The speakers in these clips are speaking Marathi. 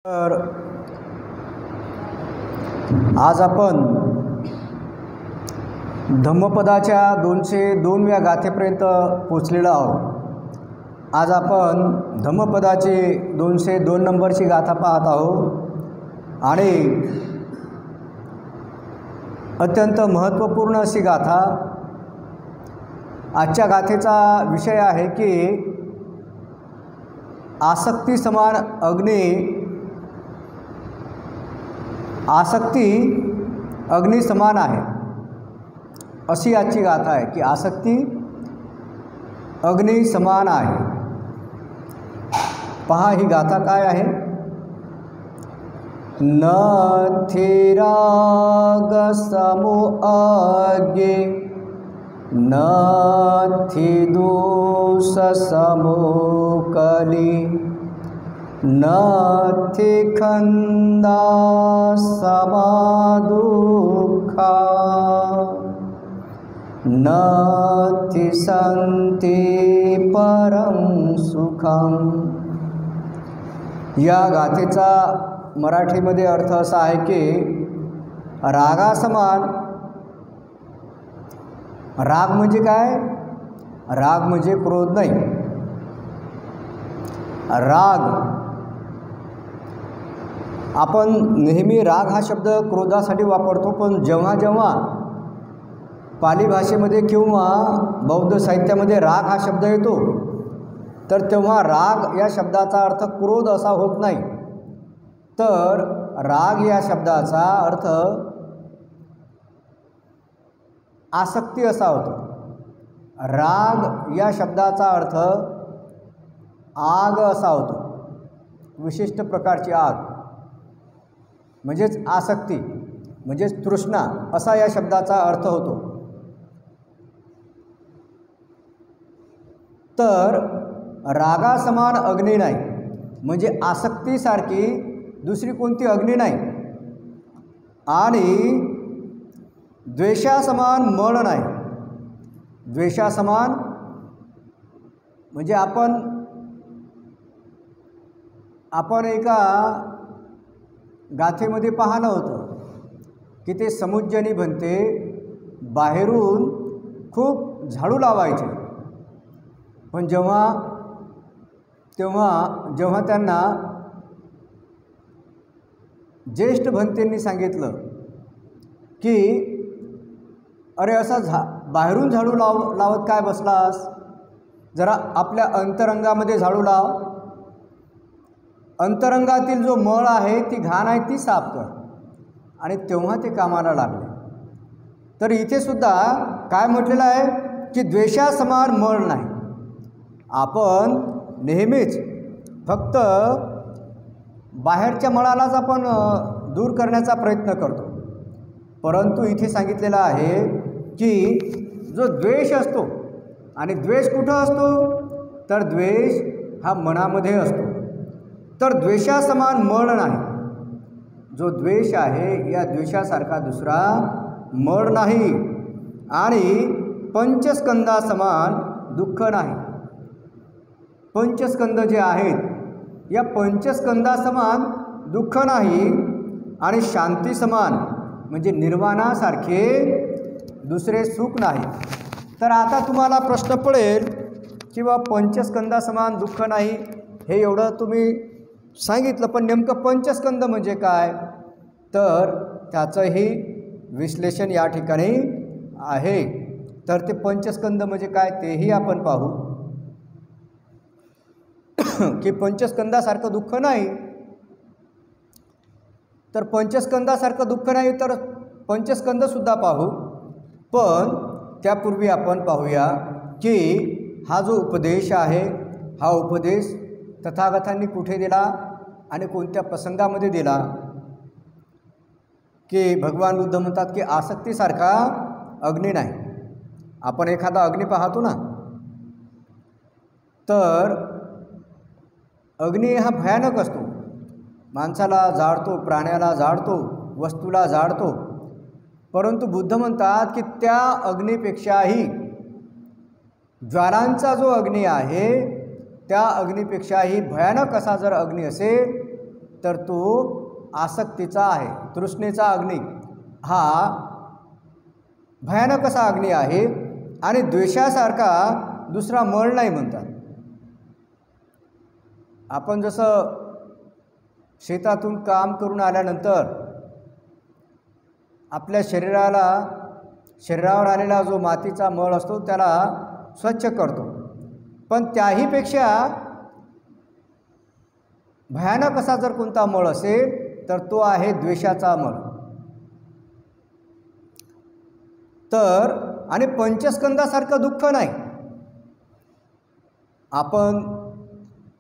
तर आज आपण धम्मपदाच्या 202व्या गाथेपर्यंत पोचलेलो आहोत। आज आपण धम्मपदाची 202 नंबरची गाथा पाहत आहोत आणि अत्यंत महत्त्वपूर्ण अशी गाथा। आजच्या गाथेचा विषय आहे की आसक्ती समान अग्नि समान आहे, अशी आजची गाथा आहे की आसक्ती अग्नि समान आहे। पहा ही गाथा काय आहे। नथी राग समो अग्नि, नथी दोष समो कली, नथी खंदा समा दुःखा, नथी संती परम सुखम। या गाथेचा मराठीमध्ये अर्थ असा आहे की रागासमान, राग म्हणजे काय? राग म्हणजे क्रोध नाही। राग, आपण नेहमी राग हा शब्द क्रोधासाठी वापरतो, पण जेव्हा जेव्हा पाली भाषेमध्ये किंवा बौद्ध साहित्यामध्ये राग हा शब्द येतो तर तेव्हा राग या शब्दाचा अर्थ क्रोध असा होत नाही, तर राग या शब्दाचा अर्थ आसक्ती असा होतो। राग या शब्दाचा अर्थ आग असा होतो, विशिष्ट प्रकारची आग म्हणजेच आसक्ती म्हणजेच तृष्णा असा या शब्दाचा अर्थ होतो। तर रागासमान अग्नी नाही म्हणजे आसक्तीसारखी दुसरी कोणती अग्नी नाही, आणि द्वेषासमान मळ नाही। द्वेषासमान म्हणजे आपण एका गाथेमध्ये पाहिलं होतं की ते समुज्जनी बनते बाहेरून खूप झाडू लावायचे, पण जेव्हा त्यांना ज्येष्ठ भंतेंनी सांगितलं की अरे असा बाहेरून झाडू लावत काय बसलास, जरा आपल्या अंतरंगामध्ये झाडू लाव, अंतरंगातील जो मळ आहे, ती घाण आहे, ती साफ कर। आणि तेव्हा ते कामाला लागले। तर इथे सुद्धा काय म्हटलेलं आहे की द्वेषासमान मळ नाही। आपण नेहमीच फक्त बाहेरच्या मळालाच आपण दूर करण्याचा प्रयत्न करतो, परंतु इथे सांगितलेलं आहे की जो द्वेष असतो, आणि द्वेष कुठं असतो तर द्वेष हा मनामध्ये असतो, तर द्वेषासमान मळ नाही। जो द्वेष आहे या द्वेषासारखा दुसरा मळ नाही, आणि पंचस्कंदासमान दुःख नाही। पंचस्कंद जे आहेत या पंचस्कंदासमान दुःख नाही, आणि शांती समान म्हणजे निर्वाणासारखे दुसरे सुख नाही। तर आता तुम्हाला प्रश्न पडेल किंवा पंचस्कंदासमान दुःख नाही हे एवढं तुम्ही सांगितलं, पण नेमकं पंचस्कंद म्हणजे काय, तर त्याचंही विश्लेषण या ठिकाणी आहे। तर ते पंचस्कंद म्हणजे काय तेही आपण पाहू की पंचस्कंदासारखं दुःख नाही, तर पंचस्कंदासारखं दुःख नाही तर पंचस्कंदसुद्धा पाहू। पण त्यापूर्वी आपण पाहूया की हा जो उपदेश आहे, हा उपदेश तथागतांनी कुठे दिला आणि कोणत्या प्रसंगामध्ये दिला। की भगवान बुद्ध म्हणतात की आसक्तीसारखा अग्नी नाही। आपण एखादा अग्नी पाहतो ना, तर अग्नी हा भयानक असतो, माणसाला जाळतो, प्राण्याला जाळतो, वस्तूला जाळतो, परंतु बुद्ध म्हणतात की त्या अग्नीपेक्षाही ज्वालांचा जो अग्नी आहे त्या अग्नीपेक्षाही भयानक असा जर अग्नी असेल तर तो आसक्तीचा आहे. तृष्णेचा अग्नी हा भयानक असा अग्नी आहे आणि द्वेषासारखा दुसरा मळ नाही म्हणतात. आपण जसं शेतातून काम करून आल्यानंतर आपल्या शरीरावर आलेला जो मातीचा मळ असतो त्याला स्वच्छ करतो, पण त्याहीपेक्षा भयानक असा जर कोणता मळ असेल तर तो आहे द्वेषाचा मळ. तर आणि पंचस्कंदासारखं दुःख नाही. आपण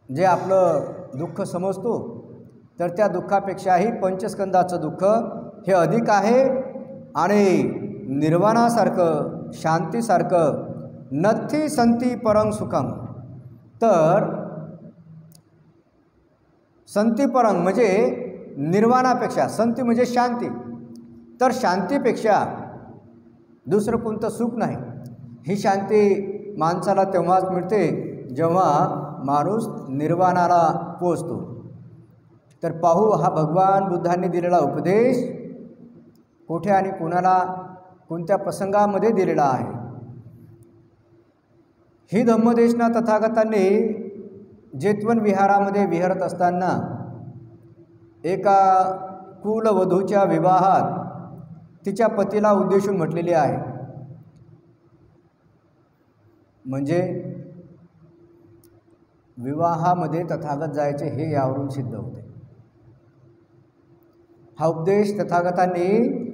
जे आपलं दुःख समजतो तर त्या दुःखापेक्षाही पंचस्कंदाचं दुःख हे अधिक आहे आणि निर्वाणासारखं शांतीसारखं नथी संती परं सुखम. तर संती परं म्हणजे निर्वाणापेक्षा, संती म्हणजे शांती, तर शांतीपेक्षा दुसरं कोणतं सुख नाही. ही शांती माणसाला तेव्हाच मिळते जेव्हा माणूस निर्वाणाला पोचतो. तर पाहू हा भगवान बुद्धांनी दिलेला उपदेश कुठे आणि कोणाला कोणत्या प्रसंगामध्ये दिलेला आहे. ही धम्मदेशना तथागतांनी जेतवन विहारामध्ये विहरत असताना एका कुलवधूच्या विवाहात तिच्या पतीला उद्देशून म्हटलेली आहे. म्हणजे विवाहामध्ये तथागत जायचे हे यावरून सिद्ध होते. हा उपदेश तथागतांनी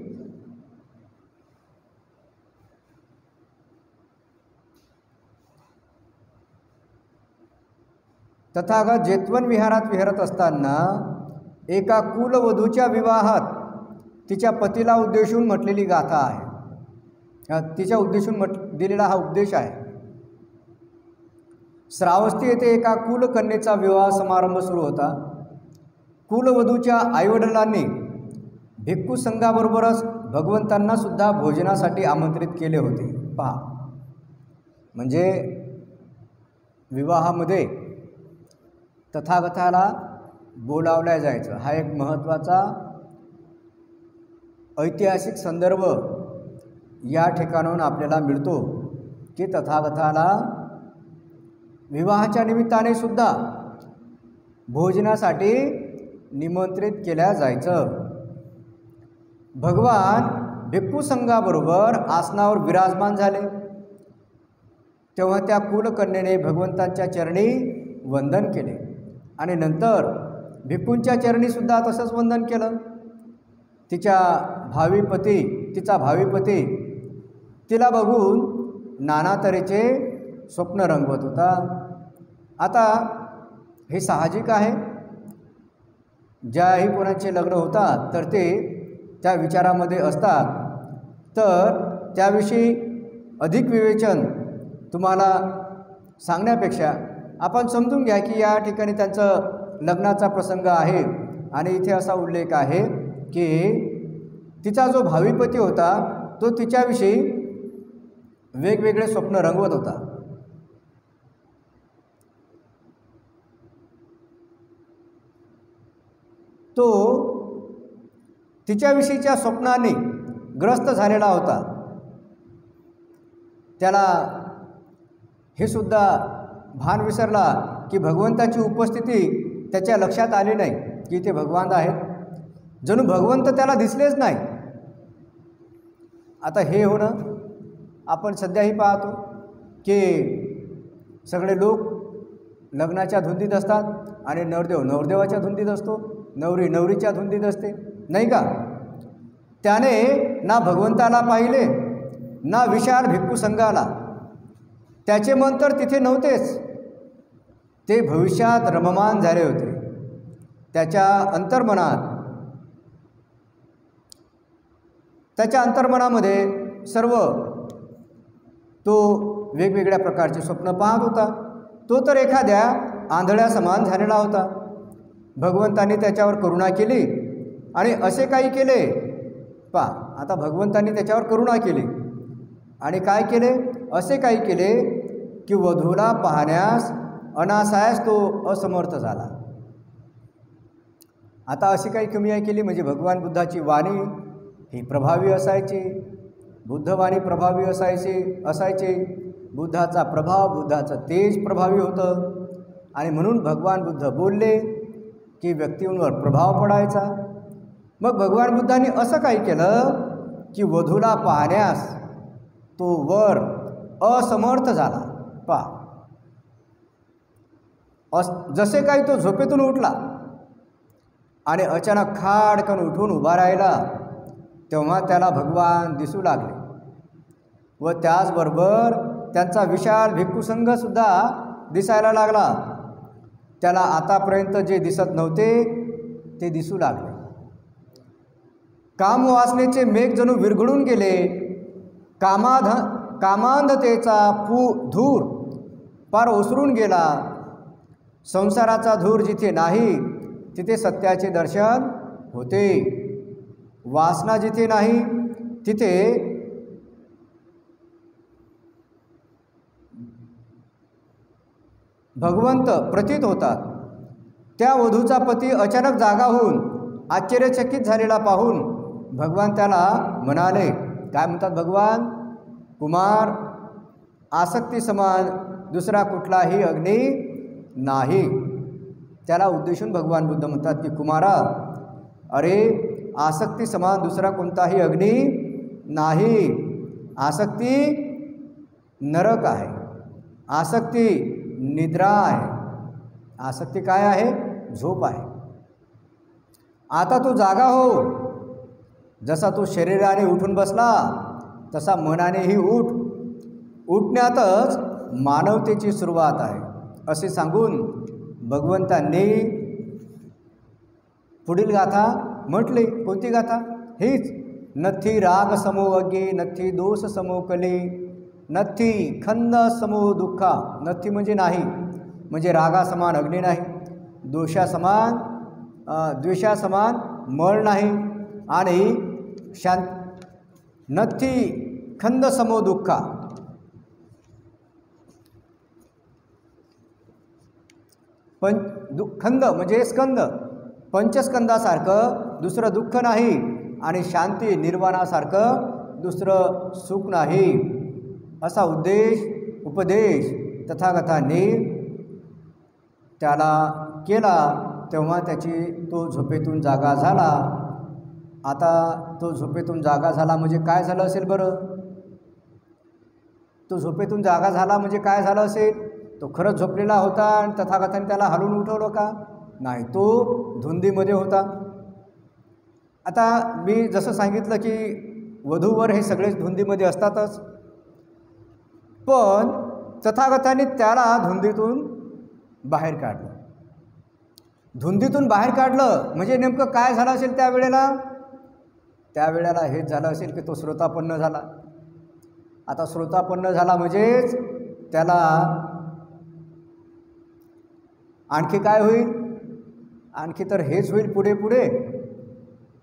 तथागत जेतवन विहारात विहरत असताना एका कुलवधूच्या विवाहात तिच्या पतीला उद्देशून म्हटलेली गाथा आहे. तिच्या उद्देशून दिलेला हा उपदेश आहे. श्रावस्ती येथे एका कुलकन्येचा विवाह समारंभ सुरू होता. कुलवधूच्या आईवडिलांनी भिक्खू संघाबरोबरच भगवंतांना सुद्धा भोजनासाठी आमंत्रित केले होते. पहा, म्हणजे विवाहामध्ये तथागताला बोलावल्या जायचं हा एक महत्त्वाचा ऐतिहासिक संदर्भ या ठिकाणाहून आपल्याला मिळतो की तथागताला विवाहाच्या निमित्ताने सुद्धा भोजनासाठी निमंत्रित केल्या जायचं. भगवान भिक्खू संघाबरोबर आसनावर विराजमान झाले तेव्हा त्या कुलकन्येने भगवंतांच्या चरणी वंदन केले आणि नंतर भिक्खूंच्या चरणीसुद्धा तसंच वंदन केलं. तिचा भावी पती तिला बघून नाना तऱ्हेचे स्वप्न रंगवत होता. आता हे साहजिक आहे, ज्याही कोणाचे लग्न होतात तर ते त्या विचारामध्ये असतात. तर त्याविषयी अधिक विवेचन तुम्हाला सांगण्यापेक्षा आपण समजून घ्या की या ठिकाणी त्यांचं लग्नाचा प्रसंग आहे आणि इथे असा उल्लेख आहे की तिचा जो भावी पती होता तो तिच्याविषयी वेगवेगळे स्वप्न रंगवत होता. तो तिच्याविषयीच्या स्वप्नांनी ग्रस्त झालेला होता. त्याला हे सुद्धा भान विसरला की भगवंताची उपस्थिती त्याच्या लक्षात आली नाही की ते भगवान आहेत. जणू भगवंत त्याला दिसलेच नाही. आता हे होणं आपण सध्याही पाहतो की सगळे लोक लग्नाच्या धुंदीत असतात आणि नवरदेव नवरदेवाच्या धुंदीत असतो, नवरी नवरीच्या धुंदीत असते, नाही का. त्याने ना भगवंताला पाहिले ना विशाल भिक्खू संघाला. त्याचे मन तर तिथे नव्हतेच, ते भविष्यात रममान झाले होते. त्याच्या अंतर्मनामध्ये सर्व तो वेगवेगळ्या प्रकारचे स्वप्न पाहत होता. तो तर एखाद्या आंधळ्या समान झालेला होता. भगवंतांनी त्याच्यावर करुणा केली आणि असे काही केले. पहा, आता भगवंतांनी त्याच्यावर करुणा केली आणि काय केले, असे काही केले की वधूला पाहण्यास अनासायास तो असमर्थ झाला. आता अशी काही कमी आहे केली म्हणजे भगवान बुद्धाची वाणी ही प्रभावी असायची, बुद्धवाणी प्रभावी असायचे, बुद्धाचा प्रभाव, बुद्धाचं तेज प्रभावी होतं आणि म्हणून भगवान बुद्ध बोलले की व्यक्तींवर प्रभाव पडायचा. मग भगवान बुद्धांनी असं काय केलं की वधूला पाहण्यास तो वर असमर्थ झाला. जसे काही तो झोपेतून उठला आणि अचानक खाडकन उठून उभा राहिला तेव्हा त्याला भगवान दिसू लागले व त्याचबरोबर त्यांचा विशाल भिक्खुसंघसुद्धा दिसायला लागला. त्याला आतापर्यंत जे दिसत नव्हते ते दिसू लागले. कामवासनेचे मेघ जणू विरघळून गेले. कामांधतेचा धूर पार ओसरून गेला. संसाराचा धूर जिथे नाही तिथे सत्याचे दर्शन होते. वासना जिथे नाही तिथे भगवंत प्रतीत होतात. त्या वधूचा पती अचानक जागा होऊन आश्चर्यचकित झालेला पाहून भगवान त्याला म्हणाले, काय म्हणतात भगवान? कुमार, आसक्ती समान दुसरा कुठलाही अग्नी नाही. त्याला उद्देशून भगवान बुद्ध म्हणतात की कुमारा, अरे आसक्ती समान दुसरा कोणताही अग्नी नाही. आसक्ती नरक आहे, आसक्ती निद्रा आहे, आसक्ती काय आहे? झोप आहे. आता तू जागा हो. जसा तू शरीराने उठून बसला तसा मनानेही उठ. उठण्यातच मानवतेची सुरुवात आहे असे सांगून भगवंतांनी पुढील गाथा म्हटली. कोणती गाथा? हीच. नथी राग समो अग्गे, नथी दोष समो कले, नथी खंद समो दुःखा. नथी म्हणजे नाही, म्हणजे रागासमान अग्नी नाही, द्वेषासमान मळ नाही आणि नथी खंद समो दुःखा. खंद म्हणजे स्कंद, पंचस्कंदासारखं दुसरं दुःख नाही आणि शांती निर्वाणासारखं दुसरं सुख नाही. असा उपदेश तथागतांनी त्याला केला. तेव्हा तो झोपेतून जागा झाला. आता तो झोपेतून जागा झाला म्हणजे काय झालं असेल बरं? तो झोपेतून जागा झाला म्हणजे काय झालं असेल? तो खरंच झोपलेला होता आणि तथागतांनी त्याला हलवून उठवलं का? नाही, तो धुंदीमध्ये होता. आता मी जसं सांगितलं की वधूवर हे सगळेच धुंदीमध्ये असतातच, पण तथागतांनी त्याला धुंदीतून बाहेर काढलं. धुंदीतून बाहेर काढलं म्हणजे नेमकं काय झालं असेल त्यावेळेला? त्यावेळेला हेच झालं असेल की तो श्रोतापन्न झाला. आता श्रोतापन्न झाला म्हणजेच त्याला आणखी काय होईल? आणखी तर हेच होईल पुढे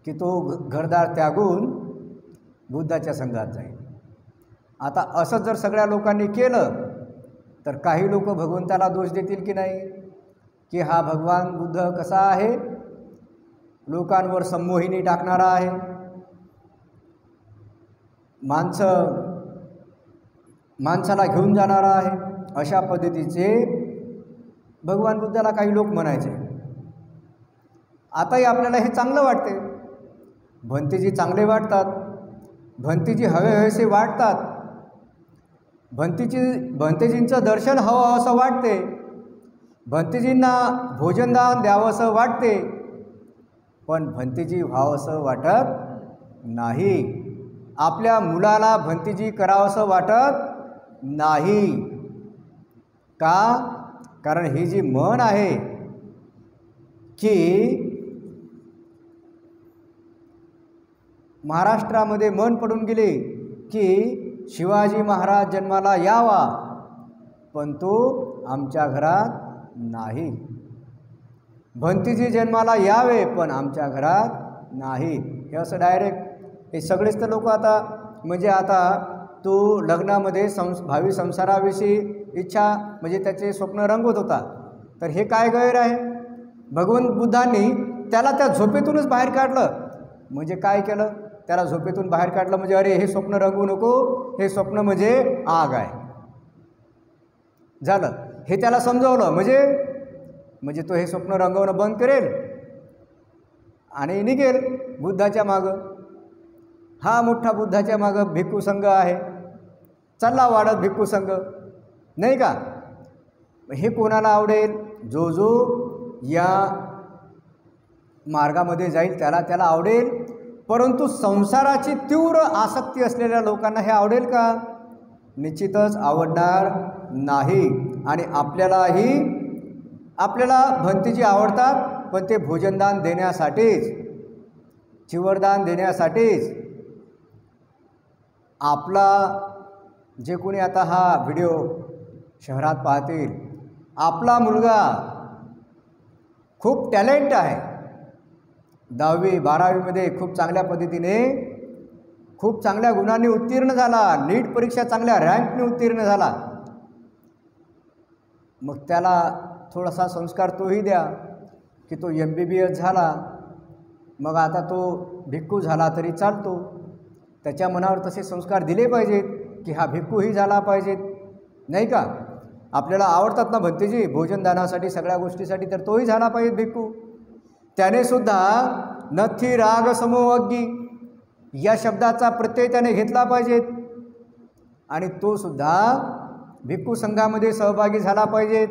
की तो घरदार त्यागून बुद्धाच्या संघात जाईल. आता असं जर सगळ्या लोकांनी केलं तर काही लोक भगवंताला दोष देतील की नाही, की हा भगवान बुद्ध कसा आहे? लोकांवर संमोहिनी टाकणारा आहे, माणसाला घेऊन जाणारा आहे. अशा पद्धतीचे भगवान बुद्धाला काही लोक म्हणायचे. आताही आपल्याला हे चांगलं वाटते. भंतेजी चांगले वाटतात, भंतेजी हवेसे वाटतात, भंतेजींचं दर्शन हवं असं वाटते, भंतेजींना भोजनदान द्यावं असं वाटते, पण भंतेजी व्हावं असं वाटत नाही. आपल्या मुलाला भंतेजी करावं असं वाटत नाही. का? कारण ही जी म्हण आहे की महाराष्ट्रामध्ये म्हण पडून गेली की शिवाजी महाराज जन्माला यावा पण तो आमच्या घरात नाही, भंतीजी जन्माला यावे पण आमच्या घरात नाही. हे असं डायरेक्ट हे सगळेच तर लोक आता म्हणजे आता तो लग्नामध्ये भावी संसाराविषयी इच्छा म्हणजे त्याचे स्वप्न रंगवत होता. तर हे काय गैर आहे? भगवंत बुद्धांनी त्याला त्या झोपेतूनच बाहेर काढलं. म्हणजे काय केलं? त्याला झोपेतून बाहेर काढलं म्हणजे अरे हे स्वप्न रंगवू नको, हे स्वप्न म्हणजे आग आहे झालं. हे त्याला समजवलं म्हणजे तो हे स्वप्न रंगवणं बंद करेल आणि निघेल बुद्धाच्या मागं. हा मोठा बुद्धाच्या मागं भिक्खू संघ आहे, चालला वाढत भिक्खू संघ, नाही का? हे कोणाला आवडेल? जो या मार्गामध्ये जाईल त्याला आवडेल. परंतु संसाराची तीव्र आसक्ती असलेल्या लोकांना हे आवडेल का? निश्चितच आवडणार नाही. आणि आपल्याला भंतीजी आवडतात, पण ते भोजनदान देण्यासाठीच, चिवरदान देण्यासाठीच. आपला जे कोणी आता हा व्हिडिओ शहरात पाहतील, आपला मुलगा खूप टॅलेंट आहे, 10वी 12वीमध्ये खूप चांगल्या पद्धतीने खूप चांगल्या गुणांनी उत्तीर्ण झाला, नीट परीक्षा चांगल्या रँकने उत्तीर्ण झाला, मग त्याला थोडासा संस्कार तोही द्या की तो MBBS झाला, मग आता तो भिक्खू झाला तरी चालतो. त्याच्या मनावर तसे संस्कार दिले पाहिजेत की हा भिक्खूही झाला पाहिजेत, नाही का? आपल्याला आवडतात ना भंतेजी भोजनदानासाठी सगळ्या गोष्टीसाठी, तर तोही झाला पाहिजे भिक्खू. त्याने सुद्धा नथी राग समो अग्गी या शब्दाचा प्रत्यय त्याने घेतला पाहिजे आणि तो सुद्धा भिक्खू संघामध्ये सहभागी झाला पाहिजे.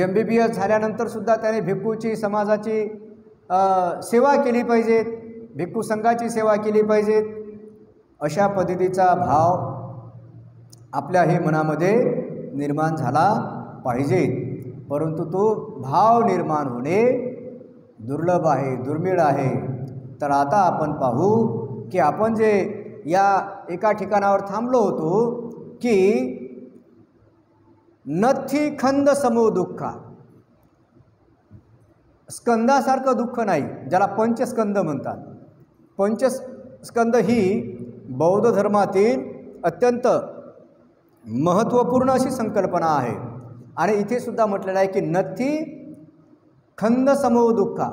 MBBS झाल्यानंतर सुद्धा त्याने भिक्खूची समाजाची सेवा केली पाहिजे, भिक्खू संघाची सेवा केली पाहिजे. अशा पद्धतीचा भाव आपल्याही मनामध्ये निर्माण झाला पाहिजे. परंतु तो भाव निर्माण होणे दुर्लभ आहे, दुर्मिळ आहे. तर आता आपण पाहू की आपण जे या एका ठिकाणावर थांबलो होतो की नथी खंद समो दुःखा, स्कंदासारखं दुःख नाही, ज्याला पंचस्कंद म्हणतात. पंचस्कंद ही बौद्ध धर्मातील अत्यंत महत्त्वपूर्ण अशी संकल्पना आहे. आणि इथे सुद्धा म्हटलेलं आहे की नथी खंद समो दुःखा,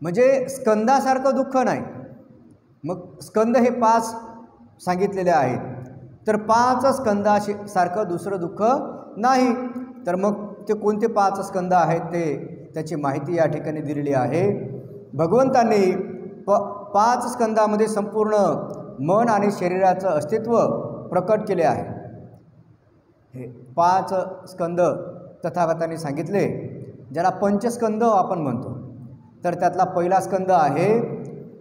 म्हणजे स्कंदासारखं दुःख नाही. मग स्कंद हे 5 सांगितलेले आहेत, तर 5 स्कंदासारखं दुसरं दुःख नाही. तर मग ते कोणते 5 स्कंद आहेत ते त्याची माहिती या ठिकाणी दिलेली आहे. भगवंतांनी 5 स्कंदामध्ये संपूर्ण मन आणि शरीराचं अस्तित्व प्रकट केले आहे. हे 5 स्कंद तथागतांनी सांगितले, ज्याला पंचस्कंद आपण म्हणतो. तर त्यातला पहिला स्कंद आहे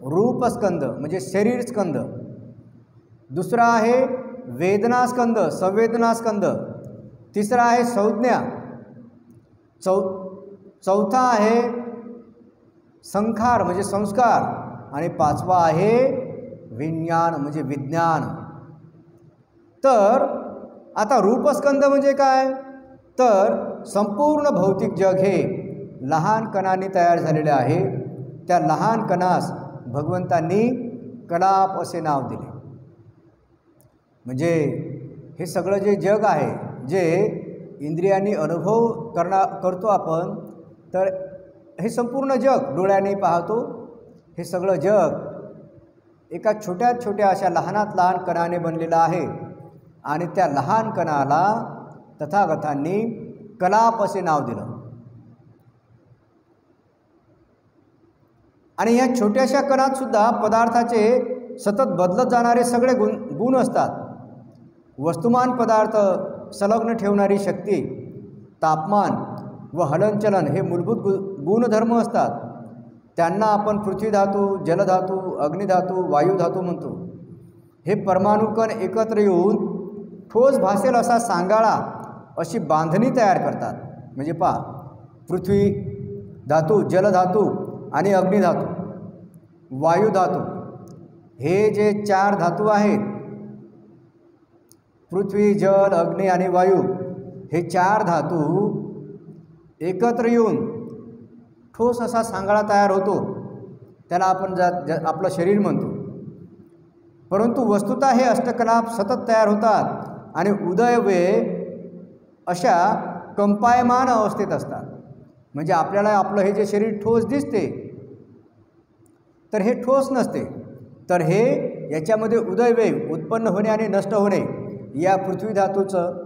रूपस्कंद म्हणजे शरीर स्कंद, दुसरा आहे वेदनास्कंद संवेदनास्कंद, तिसरा आहे संज्ञा, चौथा आहे संखार म्हणजे संस्कार, आणि 5वा आहे विज्ञान म्हणजे विज्ञान. तर आता रूपस्कंद म्हणजे काय? तर संपूर्ण भौतिक जग हे लहान कणांनी तयार झालेले आहे. त्या लहान कणास भगवंतांनी कलाप असे नाव दिले. म्हणजे हे सगळं जे जग आहे, जे इंद्रियांनी अनुभव करतो आपण, तर हे संपूर्ण जग डोळ्यांनी पाहतो, हे सगळं जग एका छोट्या छोट्या अशा लहानात लहान कणाने बनलेलं आहे. आणि त्या लहान कणाला तथागतांनी कलाप असे नाव दिलं. आणि या छोट्याशा कणात सुद्धा पदार्थाचे सतत बदलत जाणारे सगळे गुण असतात. वस्तुमान पदार्थ संलग्न ठेवणारी शक्ती, तापमान व हलनचलन हे मूलभूत गुणधर्म असतात. त्यांना आपण पृथ्वी धातू, जलधातू, अग्निधातू, वायुधातू म्हणतो. हे परमाणुकण एकत्र येऊन ठोस भासेल असा सांगाळा अशी बांधणी तयार करतात. म्हणजे पहा, पृथ्वी धातू, जलधातू आणि अग्निधातू, वायुधातू हे जे 4 धातू आहेत, पृथ्वी, जल, अग्नी आणि वायू, हे 4 धातू एकत्र येऊन ठोस असा सांगाळा तयार होतो. त्याला आपण आपलं शरीर म्हणतो. परंतु वस्तुतः हे अष्टकलाप सतत तयार होतात आणि उदयवे अशा कंपायमान अवस्थेत असतात. म्हणजे आपल्याला आपलं हे जे शरीर ठोस दिसते, तर हे ठोस नसते, तर हे याच्यामध्ये उदयवेग उत्पन्न होणे आणि नष्ट होणे या पृथ्वी धातूचं,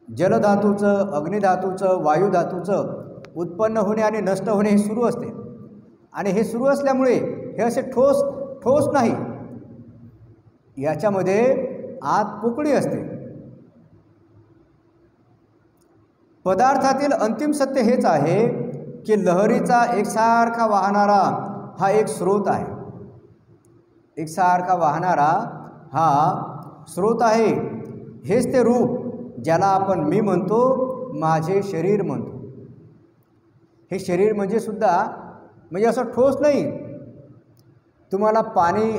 जलधातूचं, अग्निधातूचं, वायुधातूचं उत्पन्न होणे आणि नष्ट होणे हे सुरू असते. आणि हे सुरू असल्यामुळे हे असे ठोस नाही, याच्यामध्ये आत पोकळी असते. पदार्थातील अंतिम सत्य हेच आहे की लहरीचा एकसारखा वाहणारा हा एक स्रोत आहे. एकसारखा वाहणारा हा स्रोत आहे. हेच ते रूप ज्याला आपण मी म्हणतो, माझे शरीर म्हणतो. हे शरीर म्हणजे सुद्धा म्हणजे असं ठोस नाही. तुम्हाला पाणी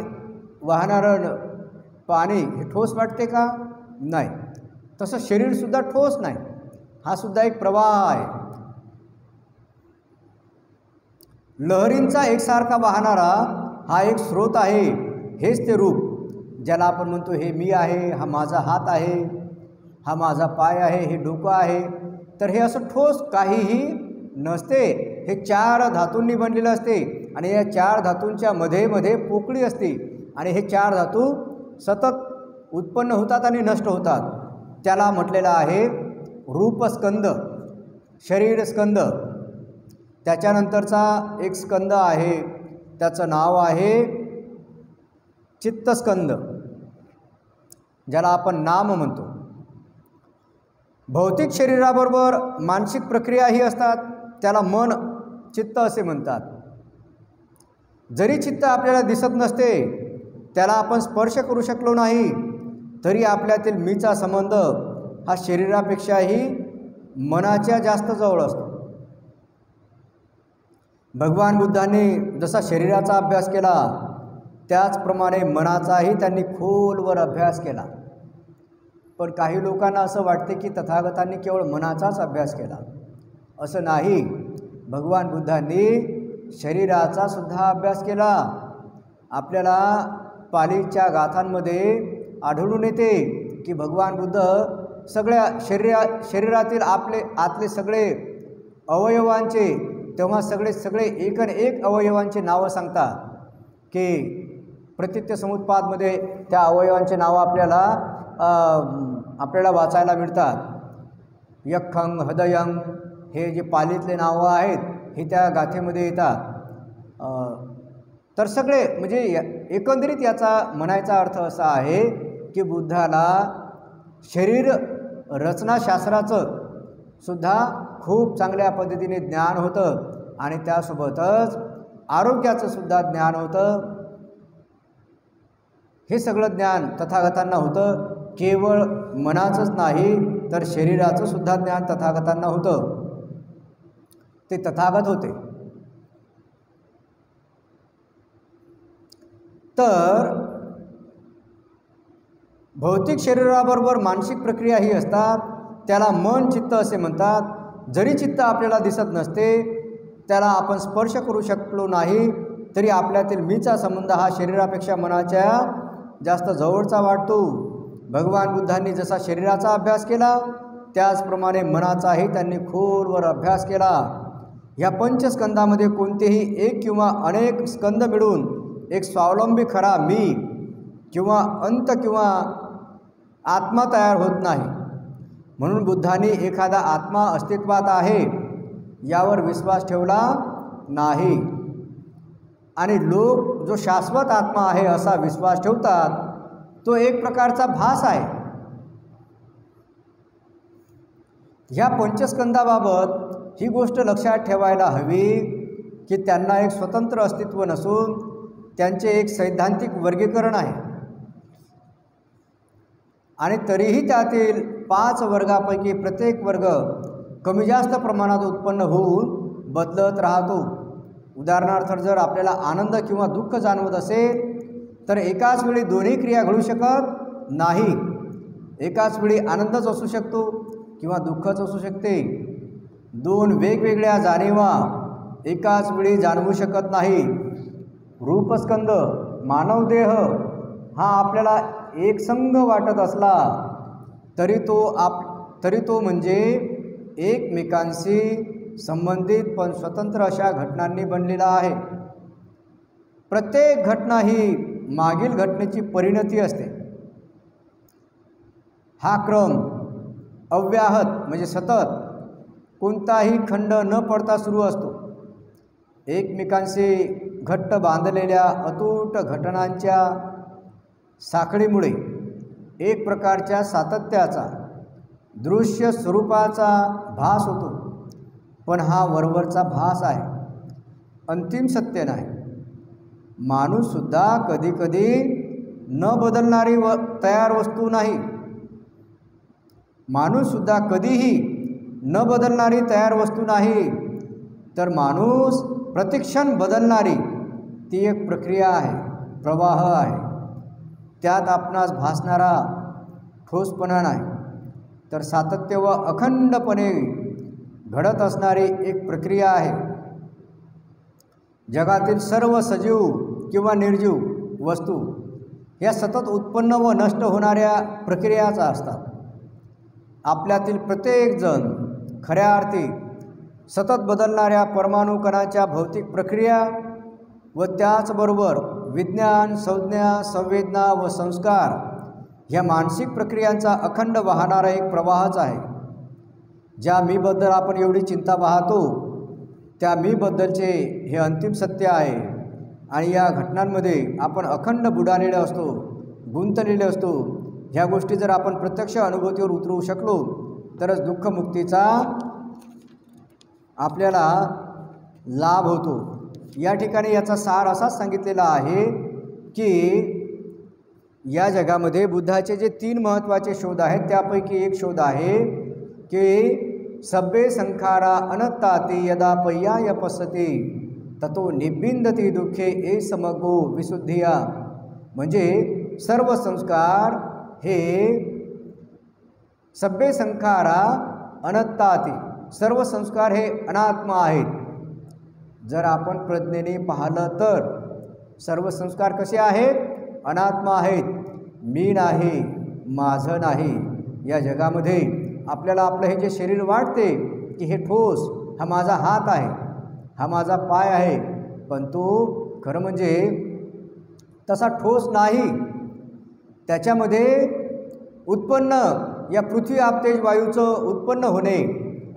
वाहणारं पाणी हे ठोस वाटते का? नाही. तसं शरीरसुद्धा ठोस नाही, हा सुद्धा एक प्रवाह आहे. लहरींचा एकसारखा वाहणारा हा एक स्रोत आहे. हेच ते रूप ज्याला आपण म्हणतो हे मी आहे, हा माझा हात आहे, हा माझा पाय आहे, हे डोकं आहे. तर हे असं ठोस काहीही नसते. हे 4 धातूंनी बनलेलं असते आणि या 4 धातूंच्या मध्ये मध्ये पोकळी असते आणि हे 4 धातू सतत उत्पन्न होतात आणि नष्ट होतात. त्याला म्हटलेलं आहे रूपस्कंद, शरीरस्कंद. त्याच्यानंतरचा एक स्कंद आहे, त्याचं नाव आहे चित्तस्कंद, ज्याला आपण नाम म्हणतो. भौतिक शरीराबरोबर मानसिक प्रक्रियाही असतात, त्याला मन, चित्त असे म्हणतात. जरी चित्त आपल्याला दिसत नसते, त्याला आपण स्पर्श करू शकलो नाही, तरी आपल्यातील मीचा संबंध हा शरीरापेक्षाही मनाच्या जास्त जवळ असतो. भगवान बुद्धांनी जसा शरीराचा अभ्यास केला, त्याचप्रमाणे मनाचाही त्यांनी खोलवर अभ्यास केला. पण काही लोकांना असं वाटते की तथागतांनी केवळ मनाचाच अभ्यास केला. असं नाही. भगवान बुद्धांनी शरीराचा सुद्धा अभ्यास केला. आपल्याला पालीच्या गाथांमध्ये आढळून येते की भगवान बुद्ध सगळ्या शरीरातील आतले सगळे अवयवांचे, तेव्हा सगळे एक अवयवांचे नावं सांगतात की प्रतित्य समुत्पादमध्ये त्या अवयवांचे नावं आपल्याला वाचायला मिळतात. यख्खं, हृदयं हे जे पालीतले नावं आहेत हे त्या गाथेमध्ये येतात. तर सगळे म्हणजे एकंदरीत याचा म्हणायचा अर्थ असा आहे की बुद्धाला शरीर रचनाशास्त्राचं सुद्धा खूप चांगल्या पद्धतीने ज्ञान होतं आणि त्यासोबतच आरोग्याचं सुद्धा ज्ञान होतं. हे सगळं ज्ञान तथागतांना होतं. केवळ मनाचंच नाही तर शरीराचं सुद्धा ज्ञान तथागतांना होतं. ते तथागत होते. तर भौतिक शरीराबरोबर मानसिक प्रक्रियाही असतात, त्याला मन, चित्त असे म्हणतात. जरी चित्त आपल्याला दिसत नसते, त्याला आपण स्पर्श करू शकलो नाही, तरी आपल्यातील मीचा संबंध हा शरीरापेक्षा मनाच्या जास्त जवळचा वाटतो. भगवान बुद्धांनी जसा शरीराचा अभ्यास केला, त्याचप्रमाणे मनाचाही त्यांनी खोलवर अभ्यास केला. ह्या पंचस्कंदामध्ये कोणतेही एक किंवा अनेक स्कंद मिळून एक स्वावलंबी खरा मी किंवा अंत किंवा आत्मा तयार होत नाही. म्हणून बुद्धांनी एखादा आत्मा अस्तित्वात आहे यावर विश्वास ठेवला नाही आणि लोक जो शाश्वत आत्मा आहे असा विश्वास ठेवतात, तो एक प्रकारचा भास आहे. ह्या पंचस्कंदाबाबत ही गोष्ट लक्षात ठेवायला हवी की त्यांना एक स्वतंत्र अस्तित्व नसून त्यांचे एक सैद्धांतिक वर्गीकरण आहे आणि तरीही त्यातील 5 वर्गापैकी प्रत्येक वर्ग कमी जास्त प्रमाणात उत्पन्न होऊन बदलत राहतो. उदाहरणार्थ जर आपल्याला आनंद किंवा दुःख जाणवत असेल तर एकाच वेळी दोन्ही क्रिया घडू शकत नाही. एकाच वेळी आनंदच असू शकतो किंवा दुःखच असू शकते. 2 वेगवेगळ्या जाणीवा एकाच वेळी जाणवू शकत नाही. रूपस्कंद, मानव देह हा आपल्याला एकसंग वाटत असला तरी तो म्हणजे एकमेकांशी संबंधित पण स्वतंत्र अशा घटनांनी बनलेला आहे. प्रत्येक घटना ही मागील घटनेची परिणती असते. हा क्रम अव्याहत म्हणजे सतत कोणताही खंड न पडता सुरू असतो. एकमेकांशी घट्ट बांधलेल्या अतूट घटनांच्या साखळीमुळे एक प्रकारच्या सातत्याचा दृश्य स्वरूपाचा भास होतो. पण हा वरवरचा भास आहे, अंतिम सत्य नाही. माणूससुद्धा कधीकधी न बदलणारी तयार वस्तू नाही. माणूससुद्धा कधीही न बदलणारी तयार वस्तू नाही, तर माणूस प्रतिक्षण बदलणारी ती एक प्रक्रिया आहे, प्रवाह आहे. त्यात आपणास भासणारा ठोसपणा नाही, तर सातत्य व अखंडपणे घडत असणारी एक प्रक्रिया आहे. जगातील सर्व सजीव किंवा निर्जीव वस्तू या सतत उत्पन्न व नष्ट होणाऱ्या प्रक्रियाच असतात. आपल्यातील प्रत्येकजण खऱ्या अर्थी सतत बदलणाऱ्या परमाणु कणाच्या भौतिक प्रक्रिया व त्याचबरोबर विज्ञान, संज्ञा, संवेदना व संस्कार ह्या मानसिक प्रक्रियांचा अखंड वाहणारा एक प्रवाहच आहे. ज्या मीबद्दल आपण एवढी चिंता पाहतो त्या मीबद्दलचे हे अंतिम सत्य आहे. आणि या घटनांमध्ये आपण अखंड बुडालेले असतो, गुंतलेले असतो. ह्या गोष्टी जर आपण प्रत्यक्ष अनुभूतीवर उतरवू शकलो तरच दुःखमुक्तीचा आपल्याला लाभ होतो. या ठिकाणी याचा सार असाच सांगितलेला आहे की या जगामध्ये बुद्धाचे जे 3 महत्त्वाचे शोध आहेत त्यापैकी एक शोध आहे की सब्बे संखारा अनत्ताति यदा पय्याय पश्यति ततो निबिंदती दुःखे ए समगो विशुद्धिया. म्हणजे सर्व संस्कार हे सब्बे संखारा अनत्ताति, सर्व संस्कार हे अनात्मा आहेत. जर आपण प्रज्ञेने पाहिलं तर सर्व संस्कार कसे आहेत? अनात्मा आहेत. मी नाही, माझं नाही. या जगामध्ये आपल्याला आपलं हे जे शरीर वाटते की हे ठोस, हा माझा हात आहे, हा माझा पाय आहे, पण तो खरं म्हणजे तसा ठोस नाही. त्याच्यामध्ये उत्पन्न या पृथ्वी आपतेज वायूचं उत्पन्न होणे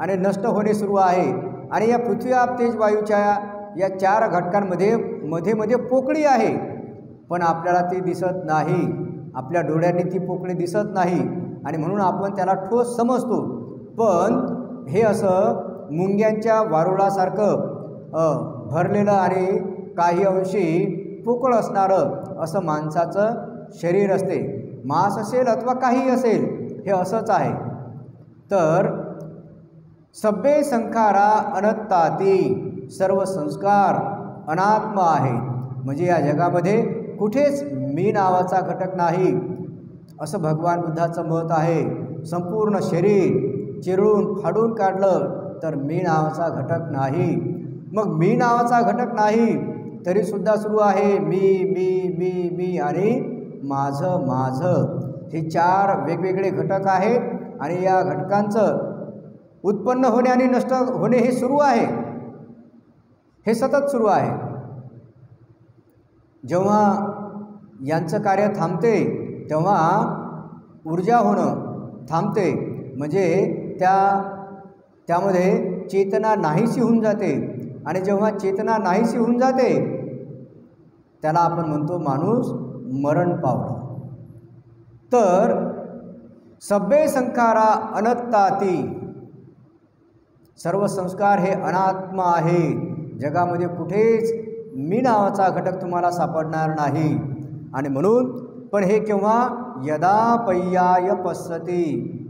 आणि नष्ट होणे सुरू आहे. आणि या पृथ्वी आपतेज वायूच्या या 4 घटकांमध्ये मध्ये पोकळी आहे, पण आपल्याला ती दिसत नाही. आपल्या डोळ्यांनी ती पोकळी दिसत नाही आणि म्हणून आपण त्याला ठोस समजतो. पण हे असं मुंग्यांच्या वारुळासारखं भरलेलं आणि काही अंशी पोकळ असणारं असं माणसाचं शरीर असते. मांस असेल अथवा काही असेल, हे असंच आहे. तर सब्बे संखारा अनत्ताति, सर्व संस्कार अनात्मा आहेत. म्हणजे या जगामध्ये कुठेच मी नावाचा घटक नाही असं भगवान बुद्धाचं मत आहे. संपूर्ण शरीर चिरून फाडून काढलं तर मी नावाचा घटक नाही. मग मी नावाचा घटक नाही तरीसुद्धा सुरू आहे मी मी मी मी आणि माझं माझं. हे 4 वेगवेगळे घटक आहेत आणि या घटकांचं उत्पन्न होणे आणि नष्ट होणे हे सुरू आहे, हे सतत सुरू आहे. जेव्हा यांचं कार्य थांबते तेव्हा ऊर्जा होणं थांबते. म्हणजे त्यामध्ये चेतना नाहीशी होऊन जाते. आणि जेव्हा चेतना नाहीशी होऊन जाते त्याला आपण म्हणतो माणूस मरण पावला. तर सब्बे संखारा अनत्ताति, सर्व संस्कार हे अनात्मा आहे. जगामध्ये कुठेच मी नावाचा घटक तुम्हाला सापडणार नाही. आणि म्हणून पण हे केव्हा? यदा पय्याय पश्यति,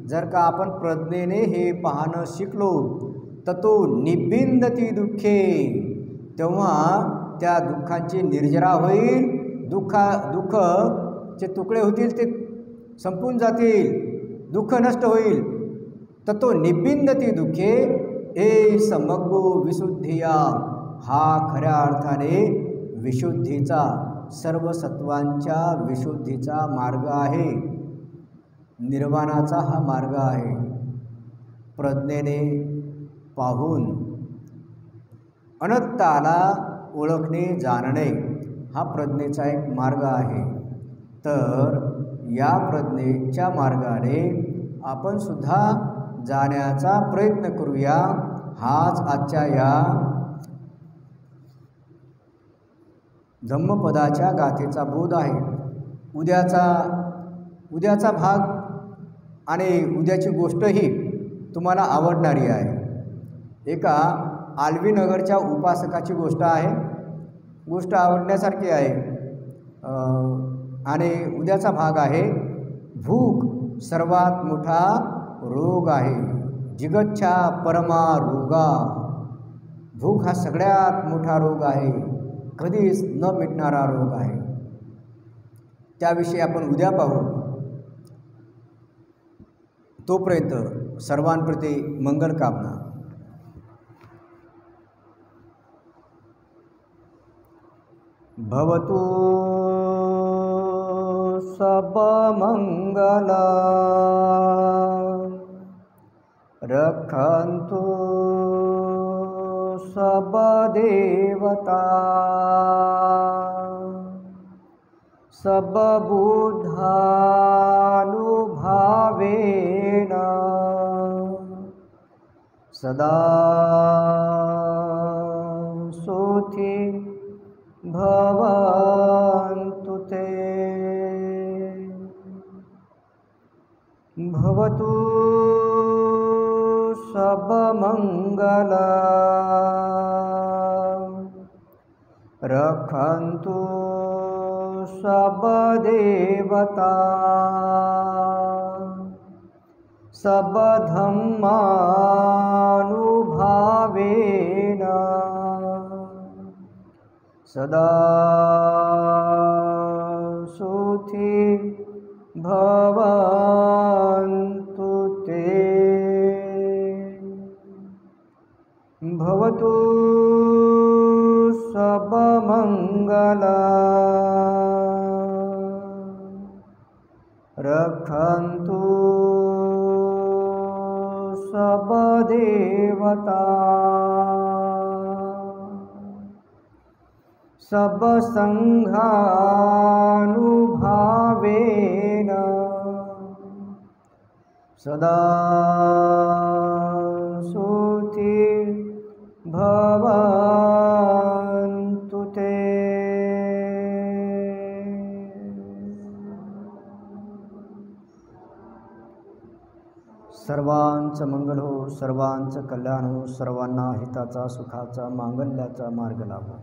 जर का आपण प्रज्ञेने हे पाहणं शिकलो ततो निबिंदती दुःखे, तेव्हा त्या दुःखांची निर्जरा होईल. दुःखचे तुकडे होतील, ते संपून जातील, दुःख नष्ट होईल. ततो निबिंदती दुःखे ए समग्गो विशुद्धिया, हा खऱ्या अर्थाने विशुद्धीचा, सर्व सत्वांच्या विशुद्धीचा मार्ग आहे. निर्वाणाचा हा मार्ग आहे. प्रज्ञेने पाहून अनंताला ओळखणे, जाणणे हा प्रज्ञेचा एक मार्ग आहे। तर या प्रज्ञेच्या मार्गाने आपण सुद्धा जाण्याचा प्रयत्न करूया। हाच आजच्या या धम्मपदाच्या गाथेचा बोध आहे। उद्याचा भाग आणि उद्याची गोष्टही तुम्हाला आवडणारी आहे। एका आल्वीनगरच्या उपासकाची गोष्ट आहे। गोष्ट आवडण्यासारखी आहे। आणि उद्याचा भाग आहे, भूक सर्वात मोठा रोग आहे, जिगच्छा परमा रोगा। भूक हा सगळ्यात मोठा रोग आहे, कधीच न मिटणारा रोग आहे। त्याविषयी आपण उद्या पाहू। तोपर्यंत सर्वांप्रती मंगल कामना। भवतु सब मंगला, रक्षन्तु सब देवता, सब बुद्धानुभावेन सदा सुखी भवन्तु ते। भवतु सब मंगला, रक्षन्तु सब देवता, सब धम्मानुभावेन सदा सुखी भवन्तु ते। भवतु सब मंगला, रक्षन्तु सब देवता, सब संघानुभावेन सदा सुखी भवन्तु ते। सर्वांचं मंगल हो, सर्वांचं कल्याण हो, सर्वांना हिताचा सुखाचा मांगल्याचा मार्ग लाभो।